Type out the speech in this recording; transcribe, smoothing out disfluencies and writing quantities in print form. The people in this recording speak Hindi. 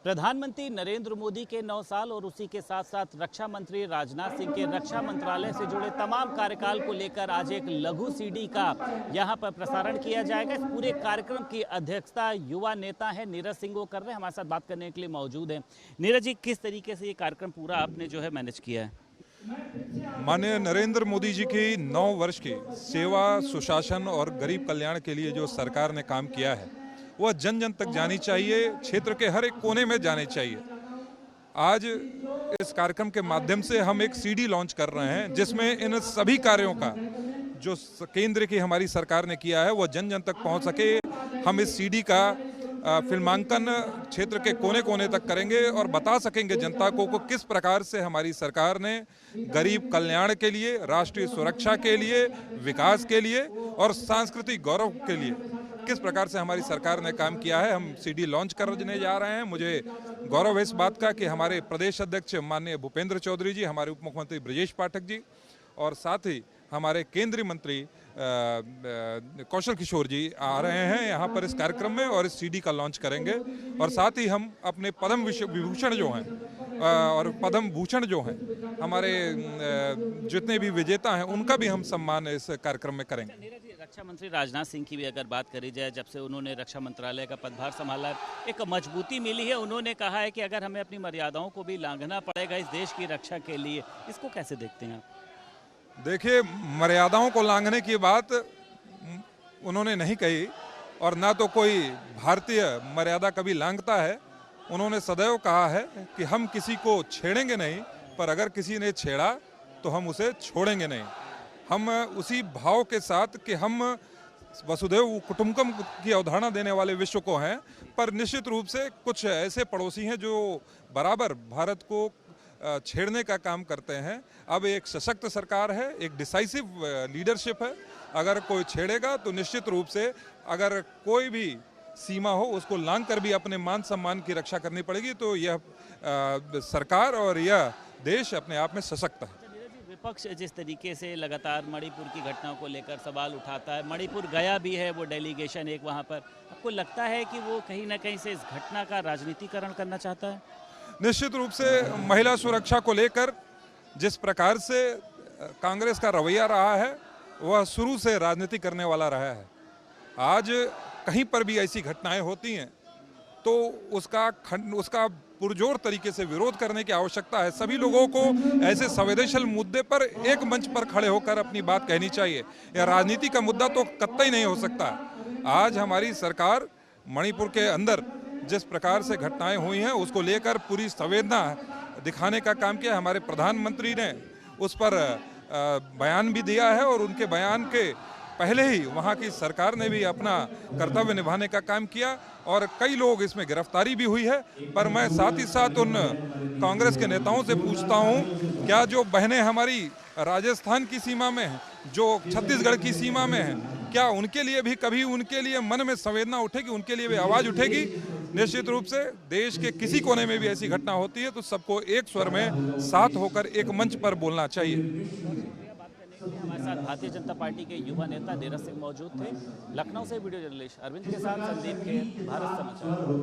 प्रधानमंत्री नरेंद्र मोदी के 9 साल और उसी के साथ साथ रक्षा मंत्री राजनाथ सिंह के रक्षा मंत्रालय से जुड़े तमाम कार्यकाल को लेकर आज एक लघु सीडी का यहां पर प्रसारण किया जाएगा। इस पूरे कार्यक्रम की अध्यक्षता युवा नेता है नीरज सिंह वो कर रहे हैं, हमारे साथ बात करने के लिए मौजूद हैं। नीरज जी, किस तरीके से ये कार्यक्रम पूरा आपने जो है मैनेज किया है? माननीय नरेंद्र मोदी जी की 9 वर्ष की सेवा, सुशासन और गरीब कल्याण के लिए जो सरकार ने काम किया है वह जन जन तक जानी चाहिए, क्षेत्र के हर एक कोने में जानी चाहिए। आज इस कार्यक्रम के माध्यम से हम एक सीडी लॉन्च कर रहे हैं जिसमें इन सभी कार्यों का जो केंद्र की हमारी सरकार ने किया है वह जन जन तक पहुंच सके। हम इस सीडी का फिल्मांकन क्षेत्र के कोने कोने तक करेंगे और बता सकेंगे जनता को किस प्रकार से हमारी सरकार ने गरीब कल्याण के लिए, राष्ट्रीय सुरक्षा के लिए, विकास के लिए और सांस्कृतिक गौरव के लिए किस प्रकार से हमारी सरकार ने काम किया है। हम सीडी लॉन्च करने जा रहे हैं। मुझे गौरव है इस बात का कि हमारे प्रदेश अध्यक्ष माननीय भूपेंद्र चौधरी जी, हमारे उप मुख्यमंत्री ब्रजेश पाठक जी और साथ ही हमारे केंद्रीय मंत्री कौशल किशोर जी आ रहे हैं यहाँ पर इस कार्यक्रम में और इस सीडी का लॉन्च करेंगे। और साथ ही हम अपने पद्म विभूषण जो हैं और पद्म भूषण जो हैं हमारे जितने भी विजेता हैं उनका भी हम सम्मान इस कार्यक्रम में करेंगे। रक्षा मंत्री राजनाथ सिंह की भी अगर बात करी जाए, जब से उन्होंने रक्षा मंत्रालय का पदभार संभाला एक मजबूती मिली है। उन्होंने कहा है कि अगर हमें अपनी मर्यादाओं को भी लांघना पड़ेगा इस देश की रक्षा के लिए, इसको कैसे देखते हैं आप? देखिए, मर्यादाओं को लांघने की बात उन्होंने नहीं कही और ना तो कोई भारतीय मर्यादा कभी लांघता है। उन्होंने सदैव कहा है कि हम किसी को छेड़ेंगे नहीं, पर अगर किसी ने छेड़ा तो हम उसे छोड़ेंगे नहीं। हम उसी भाव के साथ कि हम वसुधैव कुटुंबकम की अवधारणा देने वाले विश्व को हैं, पर निश्चित रूप से कुछ ऐसे पड़ोसी हैं जो बराबर भारत को छेड़ने का काम करते हैं। अब एक सशक्त सरकार है, एक डिसाइसिव लीडरशिप है। अगर कोई छेड़ेगा तो निश्चित रूप से अगर कोई भी सीमा हो उसको लांघ कर भी अपने मान सम्मान की रक्षा करनी पड़ेगी। तो यह सरकार और यह देश अपने आप में सशक्त है। विपक्ष जिस तरीके से लगातार मणिपुर की घटनाओं को लेकर सवाल उठाता है, मणिपुर गया भी है वो डेलीगेशन एक वहाँ पर, आपको लगता है कि वो कहीं ना कहीं से इस घटना का राजनीतिकरण करना चाहता है? निश्चित रूप से महिला सुरक्षा को लेकर जिस प्रकार से कांग्रेस का रवैया रहा है वह शुरू से राजनीति करने वाला रहा है। आज कहीं पर भी ऐसी घटनाएं होती हैं तो उसका पुरजोर तरीके से विरोध करने की आवश्यकता है। सभी लोगों को ऐसे संवेदनशील मुद्दे पर एक मंच पर खड़े होकर अपनी बात कहनी चाहिए। यह राजनीति का मुद्दा तो कतई नहीं हो सकता। आज हमारी सरकार मणिपुर के अंदर जिस प्रकार से घटनाएं हुई हैं उसको लेकर पूरी संवेदना दिखाने का काम किया। हमारे प्रधानमंत्री ने उस पर बयान भी दिया है और उनके बयान के पहले ही वहाँ की सरकार ने भी अपना कर्तव्य निभाने का काम किया और कई लोग इसमें गिरफ्तारी भी हुई है। पर मैं साथ ही साथ उन कांग्रेस के नेताओं से पूछता हूँ, क्या जो बहनें हमारी राजस्थान की सीमा में हैं, जो छत्तीसगढ़ की सीमा में हैं, क्या उनके लिए भी कभी उनके लिए मन में संवेदना उठेगी, उनके लिए भी आवाज़ उठेगी? निश्चित रूप से देश के किसी कोने में भी ऐसी घटना होती है तो सबको एक स्वर में साथ होकर एक मंच पर बोलना चाहिए। हमारे साथ भारतीय जनता पार्टी के युवा नेता नीरज सिंह मौजूद थे। लखनऊ से वीडियो जर्नलिस्ट अरविंद के साथ संदीप के, भारत समाचार।